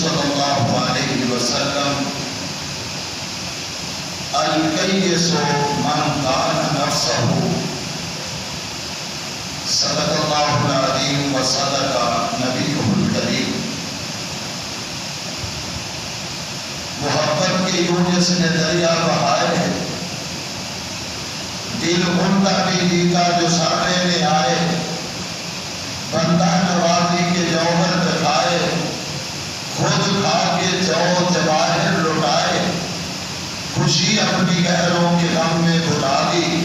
صلی اللہ علیہ وسلم الکیس من دان نفسہ صدق اللہ العظیم و صدق نبیہ الکریم. محبت کے یوں جس نے دریا بہائے دل ان کا بھی جیتا جو سامنے میں آئے, بندہ نوازی کے جوہر دکھائے, خود کھا کے جو جواہر لٹائے, خوشی اپنی گہروں کے غم میں بھلا دی,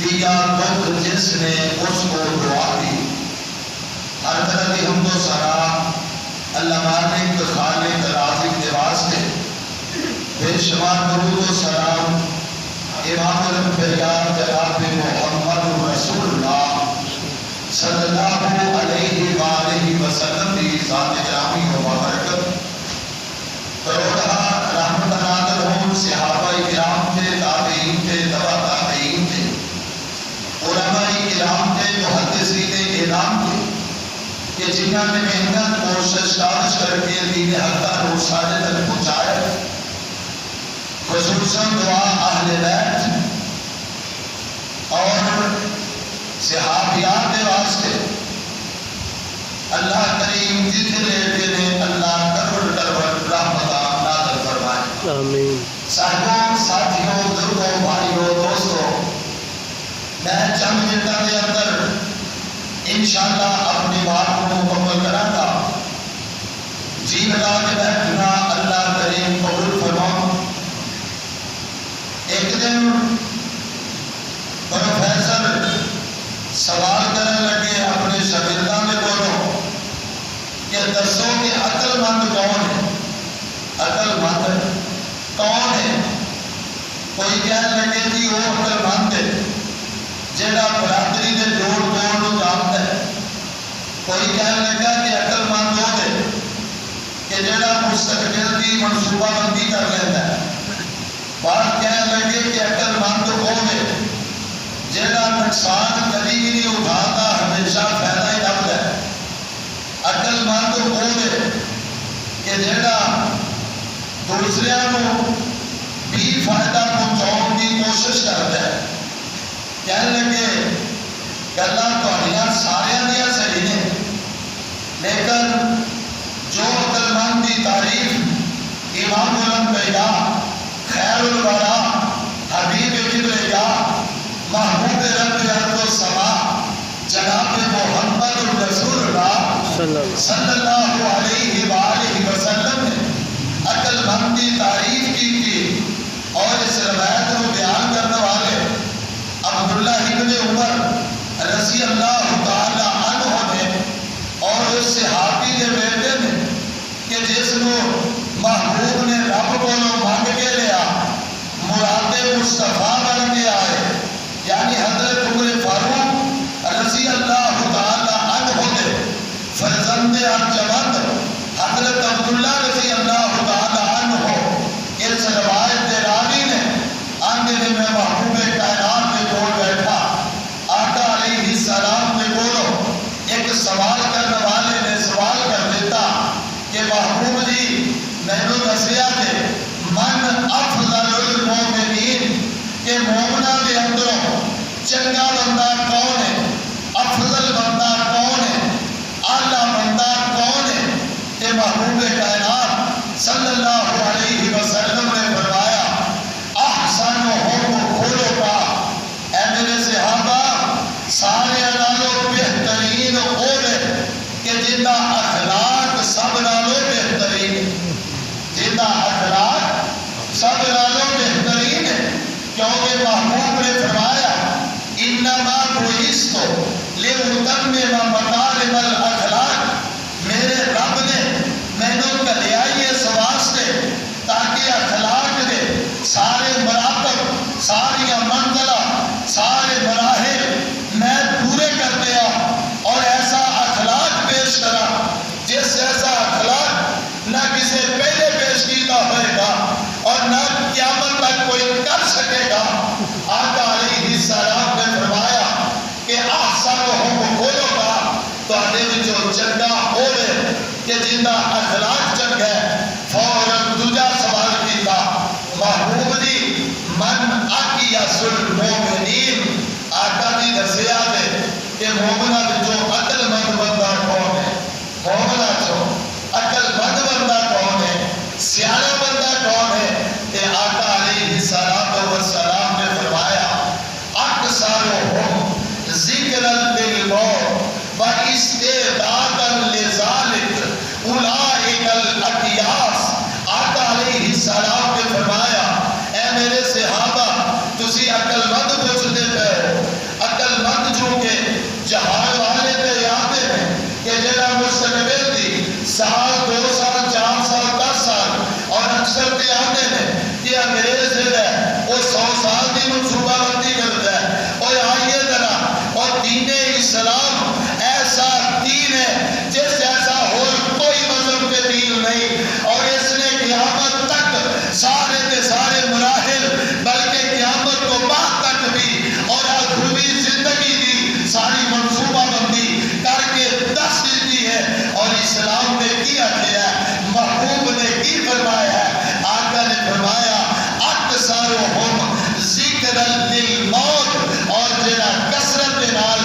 دیا دکھ جس نے اس کو دعا دی. ہر طرح کی حمد و ثنا اللہ مالک خالق رازق کے واسطے, بے شمار درود و سلام امام الانبیاء جناب محمد رسول اللہ صلی اللہ علیہ وآلہ وسلم کی ذات گرامی و بابرکت کروڑا رحمت نازل ہوں صحابہ کرام تھے, تابعین تھے, تبع تابعین تھے, علماء کرام تھے, محدثین کرام تھے کہ جنہوں نے محنت کوشش کاوش کر کے دین حق کا نور ساڑھے تک پہنچائے. خصوصاً دعا اہل بیت اور صحابیات کے واسطے اللہ کریم جتنے لیتے نے اللہ کروڑ کروڑ رحمتہ نازل فرمائے. آمین. صاحبوں, ساتھیوں, بزرگوں, بھائیوں, دوستوں, میں چند منٹوں کے اندر انشاءاللہ اپنی بات کو مکمل کروں گا. جی لگا کے بیٹھنا اللہ کریم قبول فرماؤ. ایک دن پروفیسر سوال کرنے لگے اپنے شاگرداں میں بولو کہ دسو کہ عقل مند کون ہے, عقل مند کون ہے. کوئی کہنے لگے جی وہ عقل مند ہے جہاں برادری کے جوڑ توڑ کو جانتا ہے. کوئی کہنے لگا کہ عقل مند وہ ہے کہ جہاں مستقبل کی منصوبہ بندی کر لیتا ہے. بات کہنے لگے کہ عقل مند وہ ہے جہاں نقصان کبھی بھی نہیں اٹھاتا, ہمیشہ فائدہ ہی لبتا ہے. عقل مند وہ ہے کہ جہاں دوسرے کو بھی فائدہ پہنچاؤ کی کوشش کرتا ہے. کہنے لگے گلاں تہاڈیاں ساریاں دیاں صحیح نے, لیکن جو عقل مند کی تعریف امام الانبیاء خیر الورا حبیب کبریاء محبوب رب ارض و سما جناب محمد رسول اللہ صلی اللہ علیہ وآلہ وسلم نے عقل مند کی تعریف کی تھی. اور اس روایت کو بیان کرنے والے عبداللہ ابن عمر رضی اللہ تعالی عنہ نے اور اس صحابی کے بیٹے نے کہ جس کو محبوب نے رب کو مانگ کے لیا, مراد مصطفیٰ بن کے آئے, یعنی حضرت عمر فاروق رضی اللہ تعالی عنہ نے فرزند ارجمند حضرت عبداللہ رضی اللہ تعالی عنہ اس روایت کے راوی نے آندے میں محبوب کائنات میں بول بیٹھا, آقا علیہ السلام نے بولو. ایک سوال کرنے والے نے سوال کر دیتا کہ محبوب جی میں نے دسیا کہ من افضل المومنین کہ مومنہ کے اندروں چنگا بندہ کون ہے, افضل بندہ کون ہے, اعلیٰ بندہ کون ہے. کہ محبوب کائنات صلی اللہ علیہ وسلم نے فرمایا احسنہم خلقا, اے میرے صحابہ سارے نالوں بہترین وہ ہے کہ جنہ اخلاق سب نالوں بہترین, جنہ اخلاق سب نالوں بہترین ہے. کیونکہ محبوب نے فرمایا انما بعثت لأتمم مکارم الاخلاق, میرے رب نے مینوں کلیا اس واسطے تاکہ اخلاق کے سارے مراتب, ساری منزلہ, سارے مراحل میں پورے کر دیا اور ایسا اخلاق پیش کرا جس ایسا اخلاق نہ کسی پہلے پیش کیتا ہوئے گا اور نہ قیامت تک کوئی کر سکے گا. آقا علیہ السلام نے فرمایا کہ احسنہم خلقا, تہاڈے وچوں چنگا ہوے کہ جنہ اخلاق چنگا ہے فوراً دوجا سوال کیتا محبوب جی من اقیس المومنین آقا جی دسیا دے کہ مومنہ جو عقل مند بندہ کون ہے مومنہ جو عقل مند بندہ کون ہے سیانا بندہ کون ہے کہ آقا علیہ السلام نے فرمایا اکثرہم ذکرا للموت و استعدادا لذالک اولئک الاقیاس آقا علیہ السلام نے فرمایا اے میرے صحابہ تسی عقل مند پوچھتے پہ ہو عقل مند جو کہ جہان والے پہ یادے ہیں کہ جنہ مستقبل دی سال 2 سال 4 سال 10 سال اور اکثر تے آتے ہیں کہ انگریز ہے وہ 100 سال دی منصوبہ بندی کرتا ہے اور آئیے ذرا اور دین اسلام ایسا دین ہے جس جیسا اور کوئی مذہب کے دین نہیں اور اس نے قیامت تک سارے دے سارے مراحل بلکہ قیامت کو بعد تک بھی اور آخروی زندگی دی ساری منصوبہ بندی کر کے دس دیتی ہے اور اسلام نے کیا کیا ہے محبوب نے کی فرمایا ہے آقا نے فرمایا اکثرہم ذکرا للموت اور جنہ کثرت نال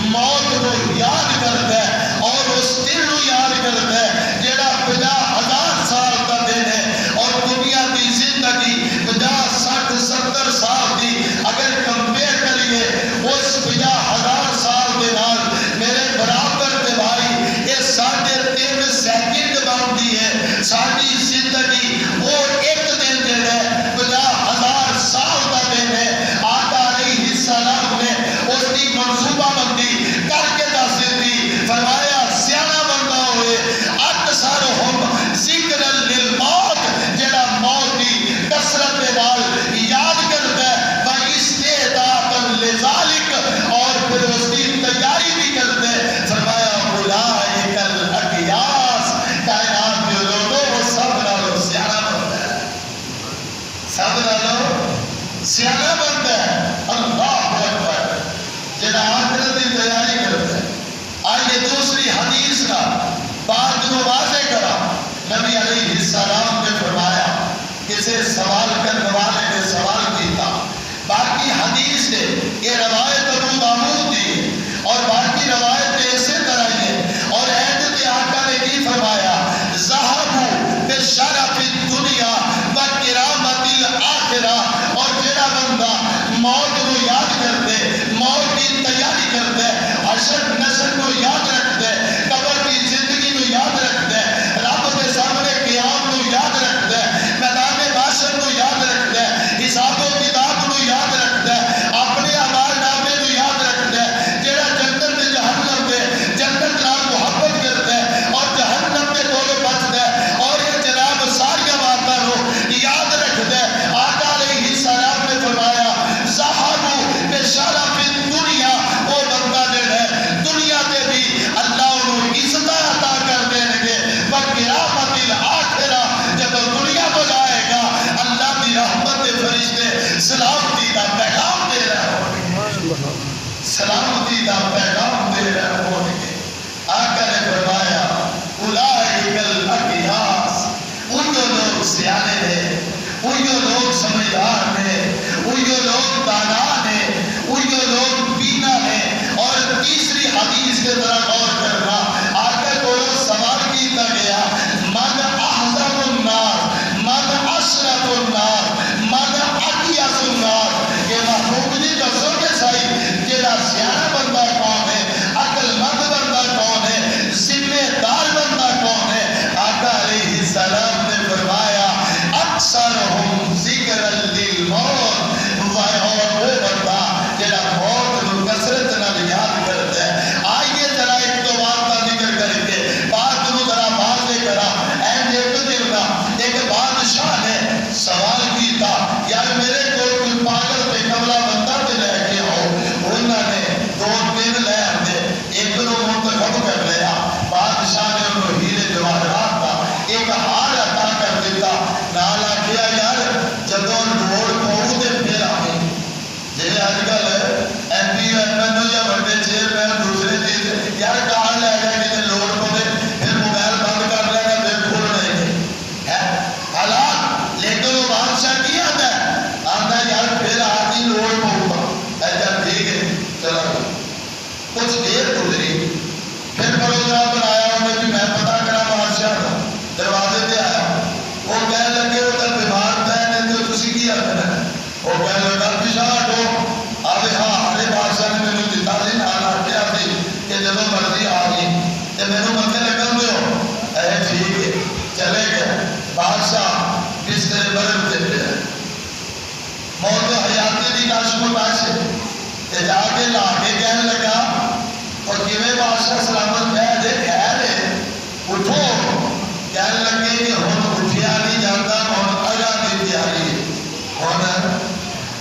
موت کو یاد کرتا ہے اور اس دن کو یاد کرتا ہے جنہ 50,000 سال کا دن ہے اور دنیا کی زندگی 50 60 70 سال دی اگر کمپیئر کریے اس 50,000 سال کے نال میرے برابر کے بھائی یہ 3.5 سیکنڈ بنتی ہے ساری زندگی وہ ایک دن دن ہے 50,000 سال کا دن ہے آقا علیہ السلام نے اس کی منصوبہ بندی کر کے دس دی فرمایا سیانا بندہ ہوئے اکثرہم ذکرا للموت جڑا موت کی کثرت نال یاد کرتا ہے و استعدادا لذالک اور پھر اس کی تیاری بھی کرتا ہے فرمایا اولئک الاقیاس کائنات کے لوگوں وہ سب نالوں سیانا بندہ ہے سب نالوں سیانا بندہ ہے اللہ اکبر جڑا آخرت کی تیاری کرتا ہے آئیے دوسری حدیث کا بات کو واضح کرا نبی علیہ السلام نے فرمایا کسی سوال کرنے والے نے سوال کیتا باقی حدیث ہے یہ روایت ابو داؤد دی اور باقی روایت اسی طرح ہی ہے اور حضرت آقا نے کی فرمایا ذهبوا بشرف الدنیا و کرامت الاخرہ اور جڑا بندہ موت کو یاد کرتے موت کی تیاری کرتے حشر نشر کو یاد رکھتے قبر کی زندگی کو یاد رکھتے رب کے سامنے قیام کو یاد رکھتے میدان محشر کو یاد رکھتے حساب و کتاب کو یاد رکھتے اپنے اعمال نامے کو یاد رکھتے جڑا جنت تے جہنم دے جنت نال محبت کرتے اور جہنم کے دولے بچتے اور یہ جناب ساری باتاں کو یاد رکھتے آقا علیہ السلام نے فرمایا ذهبوا بشرف الدنیا وہ بندہ جڑا ہے دنیا تے بھی اللہ انہوں عزت عطا کر دیں گے وقرامت الاخرہ جب دنیا کو جائے گا اللہ کی رحمت کے فرشتے سلامتی کا پیغام دے رہے ہوں گے سلامتی کا پیغام دے رہے ہوں گے آقا نے فرمایا اولئک الاقیاس ان لوگ سیانے ہیں ان لوگ سمجھدار ہیں ان لوگ دانا ہیں ان لوگ بینا ہیں اور تیسری حدیث کے طرح غور کرنا آقا کو سوال کیتا گیا من احزم الناس من اشرف الناس من اقیس الناس کہ محبوب جی دسو کہ صحیح جڑا سیانا بندہ کون ہے عقل مند بندہ کون ہے ذمہ دار بندہ کون ہے آقا علیہ السلام نے فرمایا اکثرہم ذکرا للموت اور وہ بندہ جڑا موت کو کثرت نال یاد کرتا ہے آئیے ذرا ایک کچھ دیر گزری، پھر پروگرام بنایا انہیں بھی میں پتا کرا بادشاہ کا، دروازے پہ آیا، وہ کہنے لگے وہ تو بیمار پہ نے تو تسی کی آتے ہیں، وہ کہنے لگا پیچھا ہٹو، آوے ہاں ہمارے بادشاہ نے میرے دیتا سی نال آٹیا سی کہ جب مرضی آ گئی تو میرے متے لگن دو، اے ٹھیک ہے چلے گئے۔ بادشاہ بسترے برف دے پہ موت و حیاتی دی کاش کو پاسے تے جا کے لا کے کہنے لگا اور کیویں بادشاہ سلامت ہے دے خیر ہے اٹھو، کہنے لگے کہ ہن اٹھیا نہیں جاتا، ہن اگاں دی تیاری ہے، ہن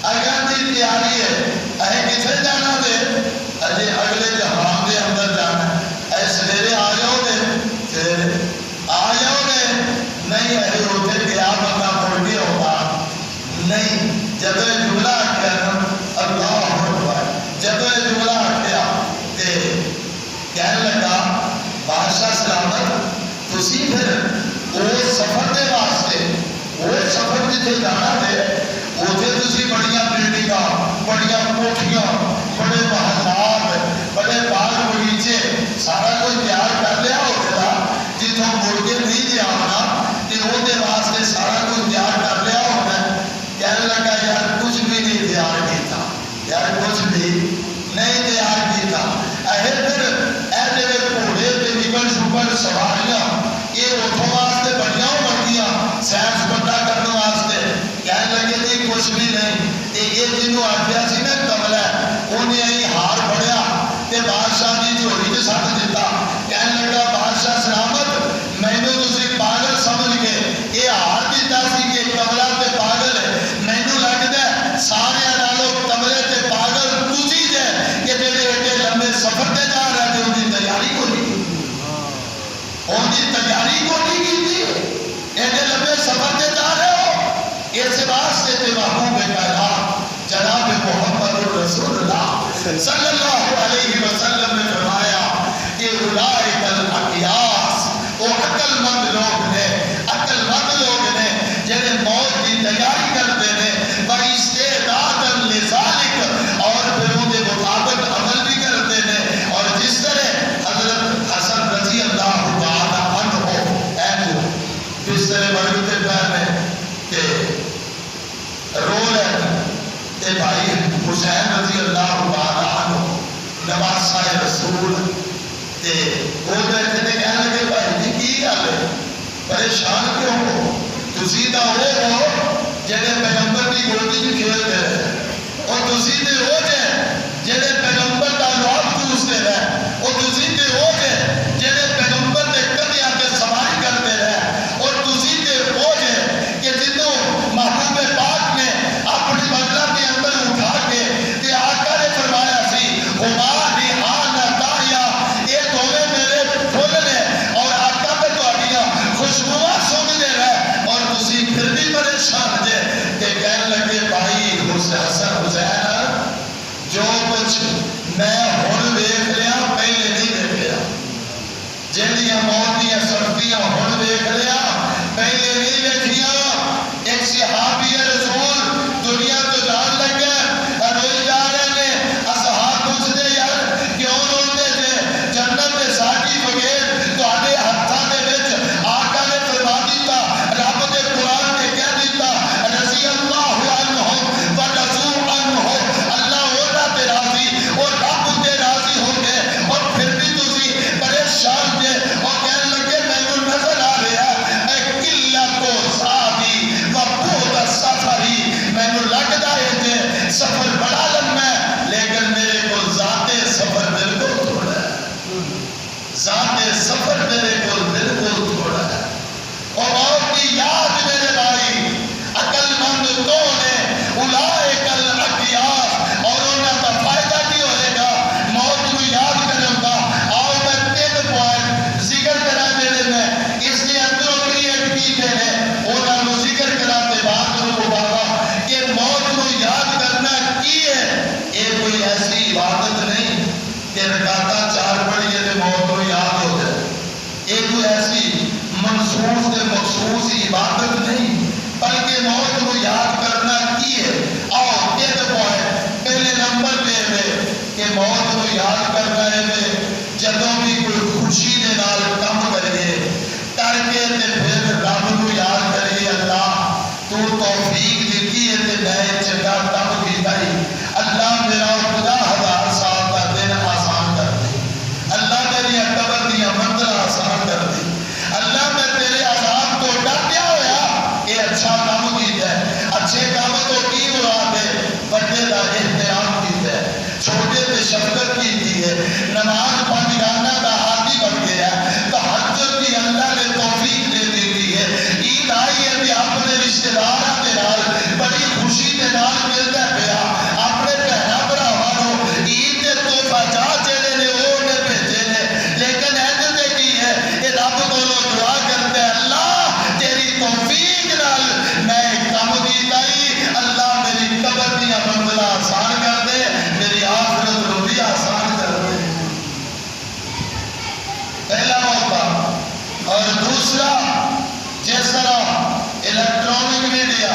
اگاں دی تیاری ہے، اے کتھے جانا دے اجے اگلے جہان دے اندر جانا، اے سویرے آ جاؤ گے، سویرے آ جاؤ گے، نہیں اے اوتھے گیا بندہ مڑ کے ہوگا نہیں۔ جب یہ جملہ آخیا اللہ اکبر، جب یہ جملہ آخیا تے کہنے لگا بادشاہ سلامت تسی پھر وہ سفر دے واسطے وہ سفر جتھے جانا دے اوتھے تسی بڑیاں بلڈنگاں، بڑیاں کوٹھیاں، بڑے محلات، بڑے باغ بغیچے سارا کچھ تیار کر لیا ہوگا، جتوں مڑ کے نہیں جی آنا تے وہ دے واسطے سارا کچھ تیار کر لیا ہوگا۔ کہنے لگا یار کچھ بھی نہیں تیار کیتا، یار کچھ بھی نہیں تیار کیتا، اے پھر اے جڑے گھوڑے تے نگل شکل سواریاں یہ اٹھوں واسطے بڑیاں بڑیاں سیر سپاٹا کرنے واسطے، کہنے لگے جی کچھ بھی نہیں، تے یہ جنوں آخیا سی نا کملا انہیں ہی ہار پڑیا تے بادشاہ دی جھولی تے سٹ دیتا، کہنے لگا بادشاہ سلامت مینوں تسی پاگل سمجھ کے یہ ہار دیتا سی کہ کملا تے پاگل ہے، مینوں لگدا ہے سارے نالوں کملے تے پاگل تسی جے کہ جڑے ایڈے لمبے سفر تے جا رہے تے ان دی تیاری کو نہیں ان دی تیاری کو نہیں کیتی، ایڈے لمبے سفر تے جا رہے ہو، اس واسطے تے محبوب کائنات جناب محمد رسول اللہ صلی اللہ علیہ وسلم نے فرمایا کہ اولئک الاقیاس، وہ عقل مند لوگ نے، عقل مند لوگ نے جنہیں موت کی تیاری کرتے ہیں وَإِسْتِعْدَادًا لِذَلِكَ، اور پھر ان کے مطابق عمل بھی کرتے ہیں، اور جس طرح حضرت حسن رضی اللہ تعالیٰ عنہ بسترے بڑھتے پہنے کہ رو رہے تے بھائی حسین رضی اللہ تعالیٰ عنہ نواسہ رسول تے وہ بیٹھے نے کہنے لگے بھائی جی کی گل ہے پریشان کیوں ہو، تسی دا وہ ہو جڑے پیغمبر کی گودی میں کھیلتے رہے، اور تسی تے وہ جڑے پیغمبر دا لعاب چوستے رہے، اور تسی تے وہ جڑے پیغمبر دے کندھیاں تے سواری کرتے رہے، اور تسی تے وہ کہ جنوں محبوب پاک نے اپنی بدلہ کے اندر اٹھا کے تے آقا نے فرمایا سی ہما ریحانتایا، یہ دونوں میرے پھول نے اور آقا پہ تہاڈیاں خوشبواں سونگدے رہے، اور تسی پھر بھی پریشان جے کہ کہنے لگے بھائی حسن حسین جو کچھ میں ہن ویکھ لیا پہلے نہیں ویکھیا، جہڑیاں موت دیاں سختیاں ہن ویکھ لیا پہلے نہیں ویکھیاں۔ ایک صحابی رسول دنیا تو جان لگے روئی جا رہے ہیں، اصحاب پوچھتے یار کیوں روتے تھے، جنت دے ساٹھی بغیر تہاڈے ہتھاں دے وچ آقا نے فرما دیتا، رب دے قرآن نے کہہ دیتا رضی اللہ عنہم ورضوا عنہ، اللہ انہاں تے راضی اور رب تے راضی ہو گئے، اور پھر بھی تسی پریشان جے اور کہنے لگے مینوں نظر آ رہا اے قلت صحابی وبعد سفری، مینوں لگدا ہے کہ سفر بڑا لمبا ہے لیکن میرے کو ذات سفر بالکل تھوڑا ہے، ذات سفر میرے کو بالکل تھوڑا ہے، اور موت کی یاد میرے بھائی عقل مند کون ہے، اولئک الاقیاس، اور انہاں کا فائدہ کی ہوئے گا موت کو یاد کرنے کا۔ آؤ میں 3 پوائنٹ ذکر کرا جڑے میں اس نے اندروں کریٹ کیتے ہیں انہاں نو ذکر کرا تے بعد نو بابا کہ موت کو یاد کرنا کی ہے، یہ کوئی ایسی عبادت نہیں کہ رکعتاں 4 پڑھیے تے موت کو یاد ہو جائے، یہ کوئی ایسی منصوص تے مخصوص عبادت نہیں، بلکہ موت کو یاد کرنا کی ہے۔ آؤ 3 پوائنٹ پہلے نمبر پہ کہ موت کو یاد کر رہے ہیں جدوں بھی کوئی خوشی دے نال کم کریے کر کے تے پھر رب کو یاد کریے اللہ تو توفیق دیتی ہے تے میں چنگا کم کیتا ہی اللہ میرا 50,000 سال کا دن آسان کر دے اللہ میری قبر دی منزل آسان کر دے اللہ میں تیرے عذاب تو ڈریا ہوا یہ اچھا کام کیتا ہے اچھے کام تو کی مراد ہے بڑے دا احترام کیتا ہے چھوٹے تے شفقت کی ہے نماز پانچگانہ دا عادی بن گیا تہجد کی اللہ نے توفیق دے دیتی ہے عید آئی ہے کہ اپنے رشتہ داراں دے نال بڑی خوشی دے نال ملدا پیا اپنے بہنا بھراواں عید دے تحفہ جا جڑے نے او نے بھیجے نے لیکن اینج تے کی ہے اے رب کولوں دعا کرتا ہے اللہ تیری توفیق نال میں کم کیتا ہی اللہ میری قبر دی منزل آسان کر دے میری آخرت رو بھی آسان کر دے پہلا موقع اور دوسرا جس طرح الیکٹرانک میڈیا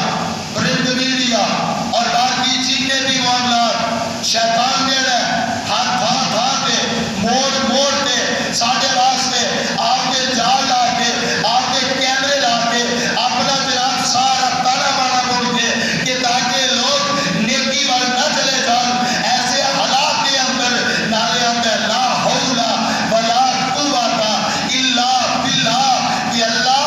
پرنٹ میڈیا اور باقی جتنے بھی معاملات شیطان دے رہے ہر تھان پہ موڑ کے ساڈے واسطے آپ کے جال لا کے آپ کے کیمرے لا کے اپنا جناب سارا تانا بانا مڑ کے کہ تاکہ لوگ نیکی وال نہ چلے جان ایسے حالات کے اندر نالے اندر لا حول ولا قوت الا باللہ کہ اللہ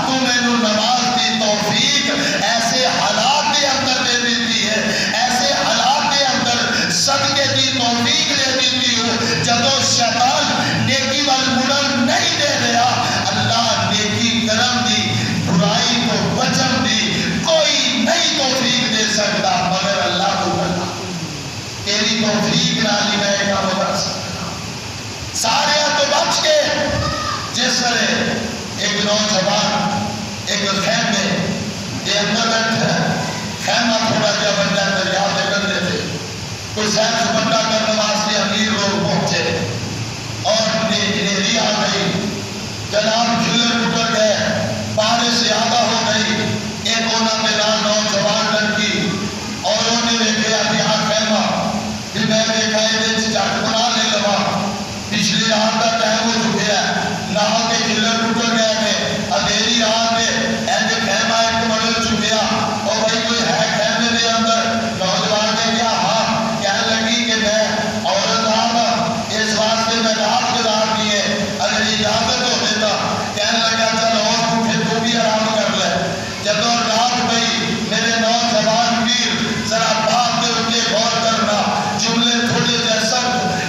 تو مینوں نماز دی توفیق ایسے حالات کے اندر دے دیتی ہے ایسے حالات کے اندر صدقے دی توفیق دے دیتی ہو جدو شیطان نیکی وال مڑن نہیں دے رہا اللہ نیکی کرم دی برائی کو بچن دی کوئی نہیں توفیق دے سکتا مگر اللہ کو کرنا تیری توفیق نالی میں کام کر سکتا سارے تو بچ کے جس طرح ایک نوجوان ایک خیمے کے اندر بیٹھا ہے خیمہ تھوڑا جا بندہ دریا دے کندھے تھے کوئی سیر سپٹا کرنے واسطے امیر لوگ پہنچے اور ہنیری آ گئی جناب کھلر ٹوٹ گئے بارش زیادہ ہو گئی ایک انہوں نے نوجوان لڑکی اور انہوں نے دیکھا کہ ہاں خیمہ پھر میں دیکھا یہ جٹ بنا لے لوا پچھلی رات کا ٹائم ہو چکے ہے نہ کے کھلر ٹوٹ گئے تھے اندھیری رات میں ایسے خیمہ ایک بدل چکیا اور بھائی کوئی ہے خیمے کے اندر نوجوان نے کیا ہاں کہنے لگی کہ میں عورت آتا اس واسطے میں رات گزار دیے اگر اجازت ہو دیتا کہنے لگا چل اور پھر تو بھی آرام کر لے جب رات گئی میرے نوجوان پیر ذرا بات کے اوپر غور کرنا جملے تھوڑے جیسا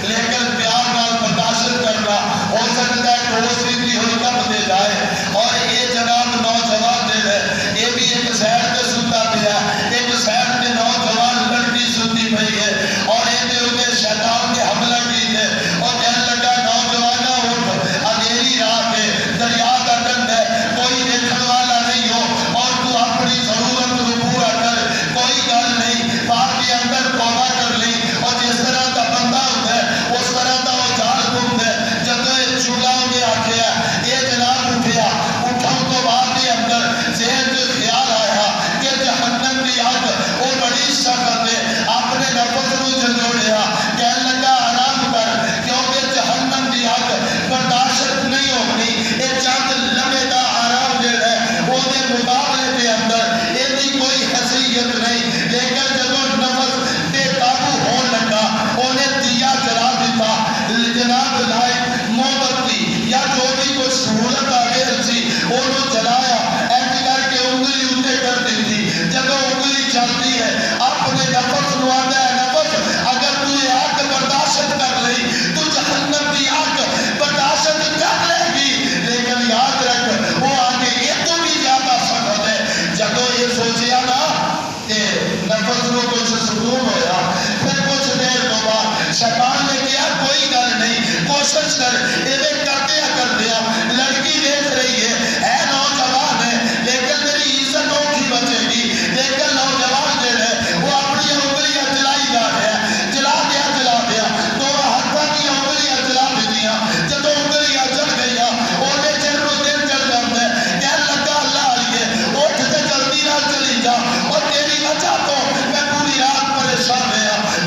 لیکن پیار نال برداشت کرنا ہو سکتا ہے کہ وہ سیدھی ہوئی کب دے جائے اور یہ جناب نوجوان دے رہے یہ بھی ایک سیر کے ستا پیا ایک سیر کے نوجوان لڑکی ستی پئی ہے اور یہ دے اوپر شیطان کے حملہ کی ہے اور کہنے لگا نوجوانہ اٹھ اندھیری رات ہے دریا کا ڈنڈ ہے کوئی دیکھنے والا نہیں ہو اور تو اپنی ضرورت کو پورا کر کوئی گل نہیں باپ کے اندر توبہ کر لی اور جس طرح کا بندہ ہوتا ہے اس طرح کا وہ جال گھومتا ہے جب یہ چولہا میں آکھیا یہ جناب اٹھیا اٹھن تو بعد کے اندر ذہن سے خیال آیا کہ جہنم کی آگ وہ بڑی سخت ہے اپنے نفس کو جھنجھوڑیا کہنے لگا آرام کر کیونکہ جہنم کی آگ برداشت نہیں ہونی یہ چند لمحے دا آرام دے ہے وہ دے مقابلے کے اندر یہ بھی کوئی حیثیت نہیں لیکن جب نفس بے قابو ہون لگا انہیں دیا جلا دیتا جناب لائق موت دی یا جو بھی کوئی سہولت آگے سی انہوں جلایا ایسی کر کے انگلی اندے کر دیتی جب انگلی چلتی ہے اپنے نفس نواتا ہے نفس اگر تو یہ آگ برداشت کر لئی تو جہنم کی آگ برداشت کر لے گی لیکن یاد رکھ وہ آگے یہ تو بھی زیادہ سخت ہے جب یہ سوچیا نا کہ نفس کو کچھ سکون ہویا پھر کچھ دیر تو بعد شیطان نے کیا کوئی گل نہیں کوشش کر یہ کر دیا لڑکی دیکھ رہی ہے نوجوان ہے لیکن میری عزت کی بچے گی لیکن نوجوان دے رہے وہ اپنی انگلیاں چلائی جا رہے ہیں چلا دیا تو ہاتھوں کی انگلیاں چلا دیا جب انگلیاں چل گئی انہیں چل کو دل چل جاتا ہے کہنے لگا اللہ علیہ اٹھ سے جلدی نہ چلی جا اور تیری وجہ تو میں پوری رات پریشان رہا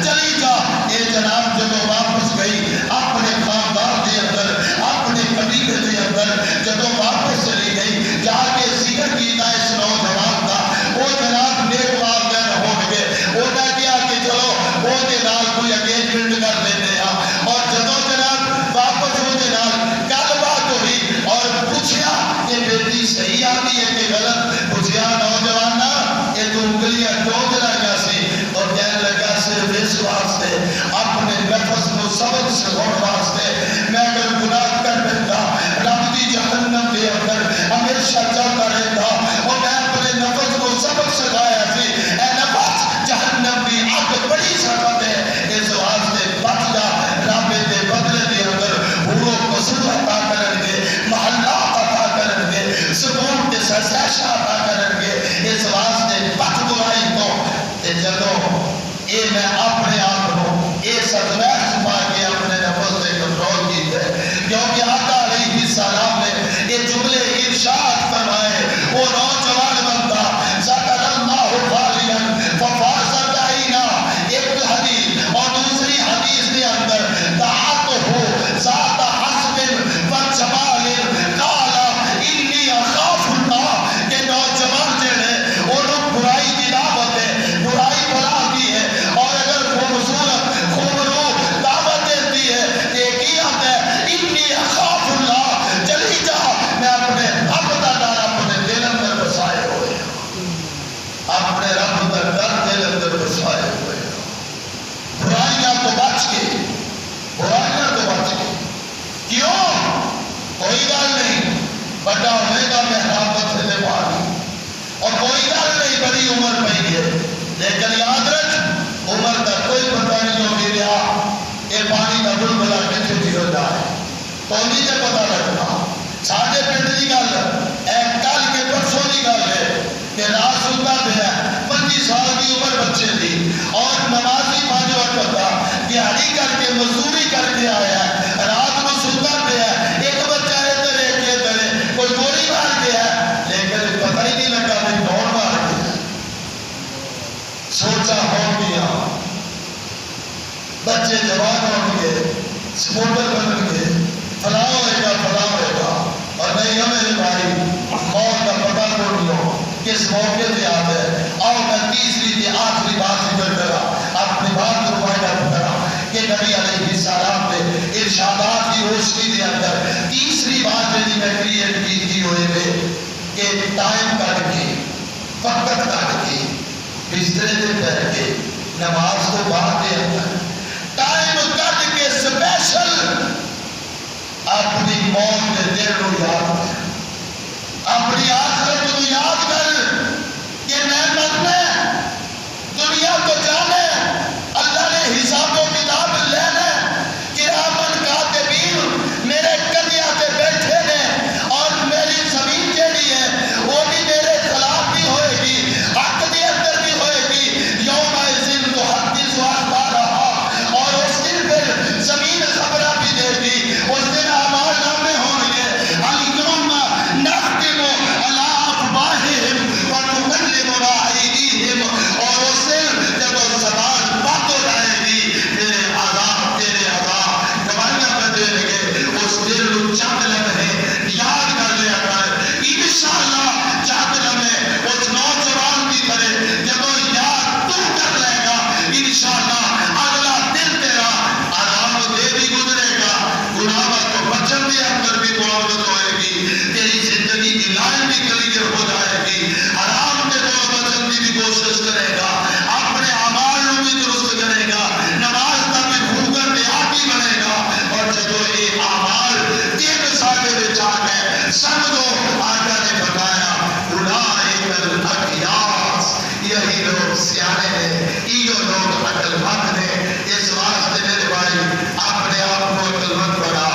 بڑا ہوئے گا محراب پتھر دے پانی اور کوئی گل نہیں بڑی عمر پئی ہے لیکن یاد رکھ عمر کا کوئی پتہ نہیں جو میرے یہ پانی کا بلبلا کتنے گر جائے تو نہیں جب پتا لگتا ساڈے پنڈ کی گل کل کے پرسوں کی گل ہے کہ رات سنتا پیا 25 سال کی عمر بچے دی اور نمازی 5 وقت کا دیہڑی کر کے مزدوری کر کے آیا ہے رات کو سنتا پیا ایک بچہ ادھر ایک ادھر کوئی گولی مار گیا لیکن پتہ ہی نہیں لگا کہ کون مار گیا سوچا ہو گیا بچے جوان ہو گئے سپورٹر بن گئے فلاں ہوئے گا اور نہیں ہمیں بھائی موت کا پتہ کون لو کس موقع پہ آتا ہے اور میں تیسری تھی آخری بات ذکر کرا اپنی بات کو فائدہ کرا کہ نبی علیہ السلام نے ارشادات کی روشنی کے اندر تیسری بات جو میں کریٹ کی تھی ہوئے میں کہ ٹائم کٹ کے وقت کٹ کے بسترے سے بیٹھ کے نماز کو بعد کے اندر ٹائم کٹ کے سپیشل اپنی موت کے دل کو یاد کر اپنی آخرت کو یاد کر کہ میں مرنا دنیا کو جانے اللہ نے حساب و کتاب لینا کرامن کاتبین میرے کدیا کے بیٹھے نے اور میری زمین جیڑی ہے وہ بھی میرے خلاف بھی ہوئے گی حق کے اندر بھی ہوئے گی یوم الدین تو حق کی سواس پا رہا اور اس دن پھر زمین خبرہ بھی دے گی اس دن آمال نامے ہوں گے اليوم نختم علی افواہہم ونکلمنا ایدیہم اور اس دن جب زبان بند ہو جائے گی تیرے عذاب گواہیاں کر دے گے اس دن چند لمحے یاد کر لیا کر انشاءاللہ چند لمحے اس نوجوان کی طرح جب یاد تو کر لے گا انشاءاللہ اگلا دن تیرا آرام دے بھی گزرے گا گناہ کو بچن بھی اندر بھی معاوضت ہوئے گی تیری زندگی کی لائن بھی کلیئر ہو جائے گی آرام کے دور بچن بھی کوشش کرے گا اپنے اعمال بھی درست کرے گا نماز کا بھی بھوگر دیہاتی بنے گا اور جب یہ اعمال 3 سال میں جا کے سمجھو آقا نے بتایا اولئک الاخیاس یہی لوگ سیانے ہیں یہ لوگ عقل مند ہیں اس واسطے میرے بھائی اپنے آپ کو عقل مند بنا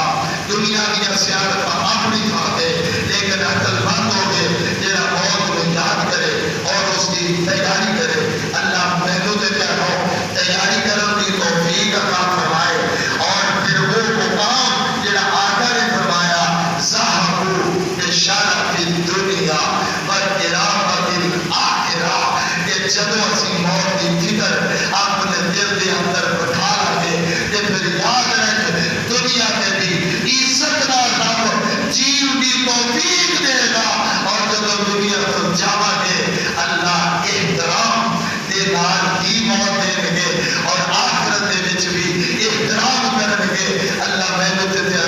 دنیا کی سیاست اپنی بات ہے لیکن عقل مند ہو گئے جنہاں موت کو یاد کرے اور اس کی تیاری کرے اللہ محدود کرو تیاری کرو کی توفیق عطا فرمائے اور پھر وہ مقام جنہاں آقا نے فرمایا ذہبوا بشرف الدنیا وکرامت الآخرہ کہ جدو اسی موت کی فکر اپنے دل کے اندر بٹھا لگے کہ پھر یاد رکھ دنیا میں بھی عزت کا رب جیو کی توفیق دے گا اور جب دنیا کو جاوا گے اللہ احترام دے نال ہی موت دے گے اور آخرت دے وچ بھی احترام کرن گے اللہ محنت تے